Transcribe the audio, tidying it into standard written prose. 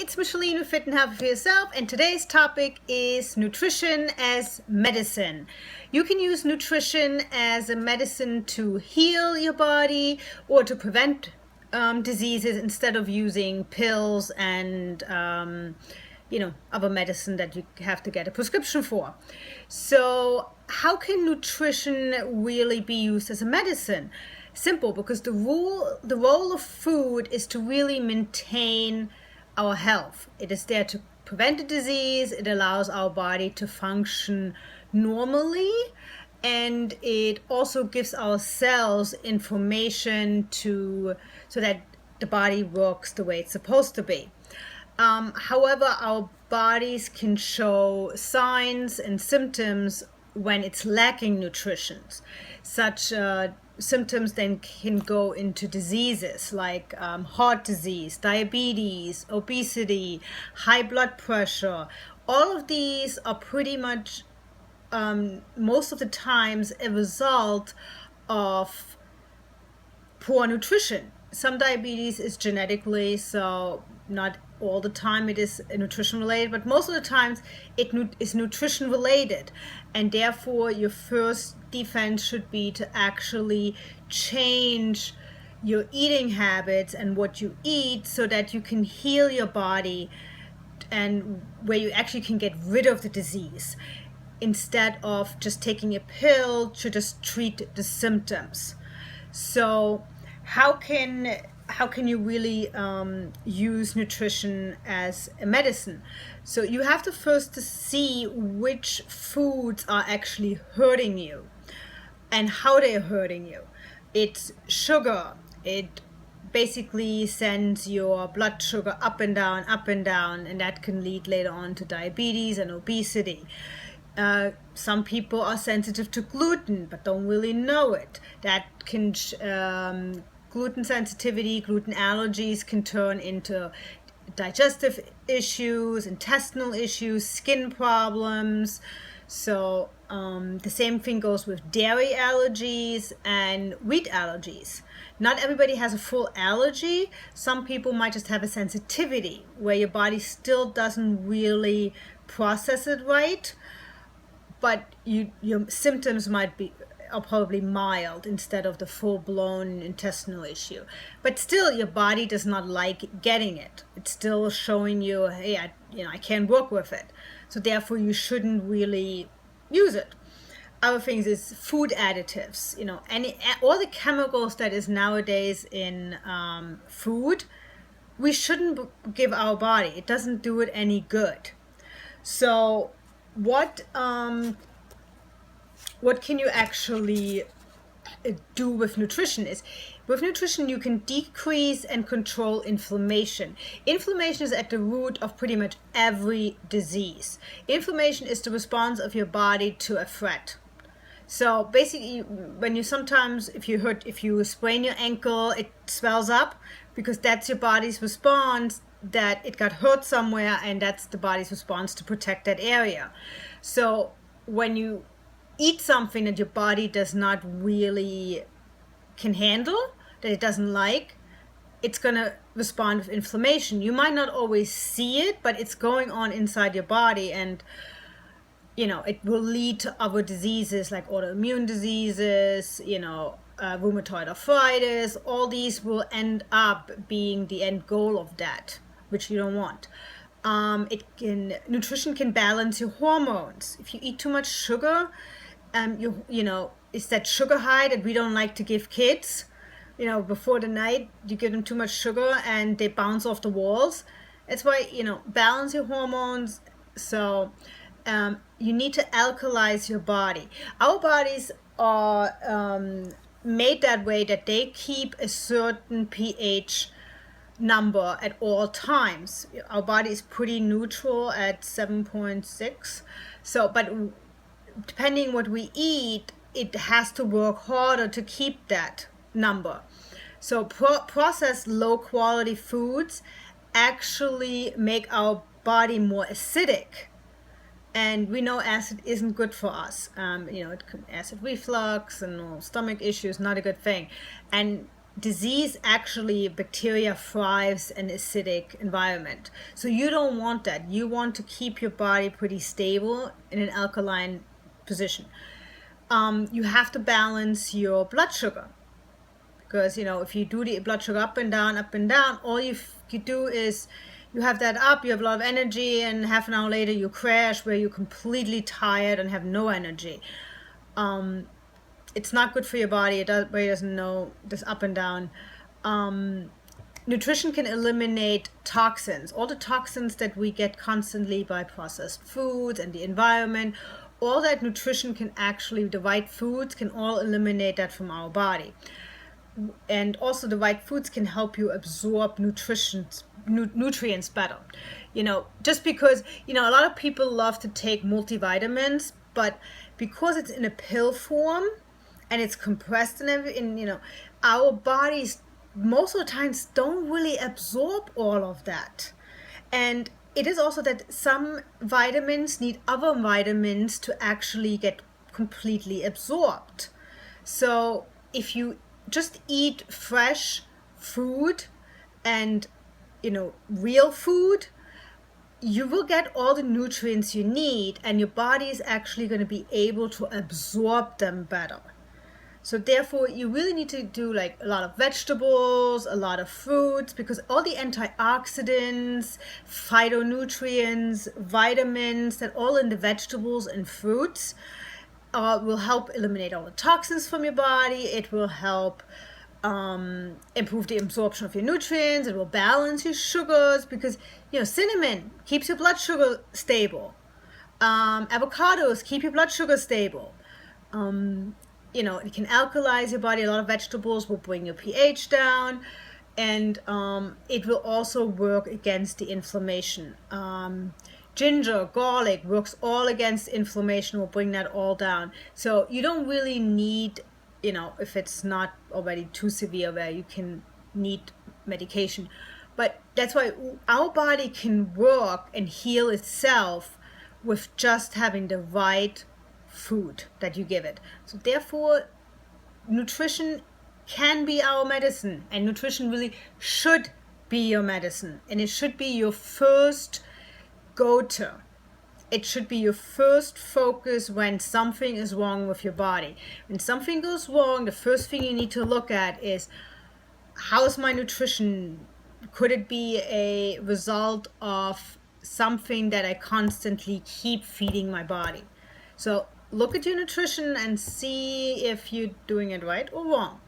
it's Micheline with Fit and Healthy for Yourself, and today's topic is nutrition as medicine. You can use nutrition as a medicine to heal your body or to prevent diseases instead of using pills and other medicine that you have to get a prescription for. So how can nutrition really be used as a medicine? Simple, because the role of food is to really maintain our health. It is there to prevent a disease. It allows our body to function normally, and it also gives our cells information so that the body works the way it's supposed to be. However, our bodies can show signs and symptoms when it's lacking nutrition. Such symptoms then can go into diseases like heart disease, diabetes, obesity, high blood pressure. All of these are pretty much most of the times a result of poor nutrition. Some diabetes is genetically, so not all the time it is nutrition related, but most of the times it is nutrition related, and therefore your first defense should be to actually change your eating habits and what you eat so that you can heal your body and where you actually can get rid of the disease instead of just taking a pill to just treat the symptoms. So how can you really use nutrition as a medicine? So you have to first see which foods are actually hurting you and how they're hurting you. It's sugar. It basically sends your blood sugar up and down, and that can lead later on to diabetes and obesity. Some people are sensitive to gluten but don't really know it. That can gluten sensitivity, gluten allergies can turn into digestive issues, intestinal issues, skin problems. So the same thing goes with dairy allergies and wheat allergies. Not everybody has a full allergy. Some people might just have a sensitivity where your body still doesn't really process it right, but your symptoms are probably mild instead of the full-blown intestinal issue. But still, your body does not like getting it. It's still showing you, hey, I can't work with it. So therefore, you shouldn't really use it. Other things is food additives. All the chemicals that is nowadays in food, we shouldn't give our body. It doesn't do it any good. So what can you actually do with nutrition is, with nutrition you can decrease and control inflammation. Inflammation is at the root of pretty much every disease. Inflammation is the response of your body to a threat. So basically, if you sprain your ankle, it swells up because that's your body's response that it got hurt somewhere, and that's the body's response to protect that area. So when you eat something that your body does not really can handle, that it doesn't like, it's going to respond with inflammation. You might not always see it, but it's going on inside your body, and it will lead to other diseases like autoimmune diseases, rheumatoid arthritis. All these will end up being the end goal of that, which you don't want. Nutrition can balance your hormones. If you eat too much sugar, it's that sugar high that we don't like to give kids. Before the night, you give them too much sugar and they bounce off the walls. That's why, balance your hormones. So you need to alkalize your body. Our bodies are made that way that they keep a certain pH number at all times. Our body is pretty neutral at 7.6. So, but depending what we eat, it has to work harder to keep that number. So processed low quality foods actually make our body more acidic. And we know acid isn't good for us. Acid reflux and stomach issues, not a good thing. And disease, actually bacteria thrives in acidic environment. So you don't want that. You want to keep your body pretty stable in an alkaline position. You have to balance your blood sugar, because if you do the blood sugar up and down, all you do is you have that up, you have a lot of energy, and half an hour later you crash where you're completely tired and have no energy. It's not good for your body. Body doesn't know this up and down. Nutrition can eliminate toxins, all the toxins that we get constantly by processed foods and the environment. All that nutrition can actually, the right foods can all eliminate that from our body. And also the right foods can help you absorb nutrients better. Just because, a lot of people love to take multivitamins, but because it's in a pill form and it's compressed and everything, our bodies most of the times don't really absorb all of that. And it is also that some vitamins need other vitamins to actually get completely absorbed. So if you just eat fresh food and real food, you will get all the nutrients you need, and your body is actually going to be able to absorb them better. So therefore, you really need to do like a lot of vegetables, a lot of fruits, because all the antioxidants, phytonutrients, vitamins that all in the vegetables and fruits will help eliminate all the toxins from your body. It will help improve the absorption of your nutrients. It will balance your sugars, because cinnamon keeps your blood sugar stable. Avocados keep your blood sugar stable. It can alkalize your body. A lot of vegetables will bring your pH down, and it will also work against the inflammation. Ginger, garlic works all against inflammation, will bring that all down. So you don't really need, if it's not already too severe where you can need medication. But that's why our body can work and heal itself with just having the right food that you give it. So therefore, nutrition can be our medicine, and nutrition really should be your medicine, and it should be your first go-to. It should be your first focus when something is wrong with your body. When something goes wrong, the first thing you need to look at is, how's my nutrition? Could it be a result of something that I constantly keep feeding my body? So look at your nutrition and see if you're doing it right or wrong.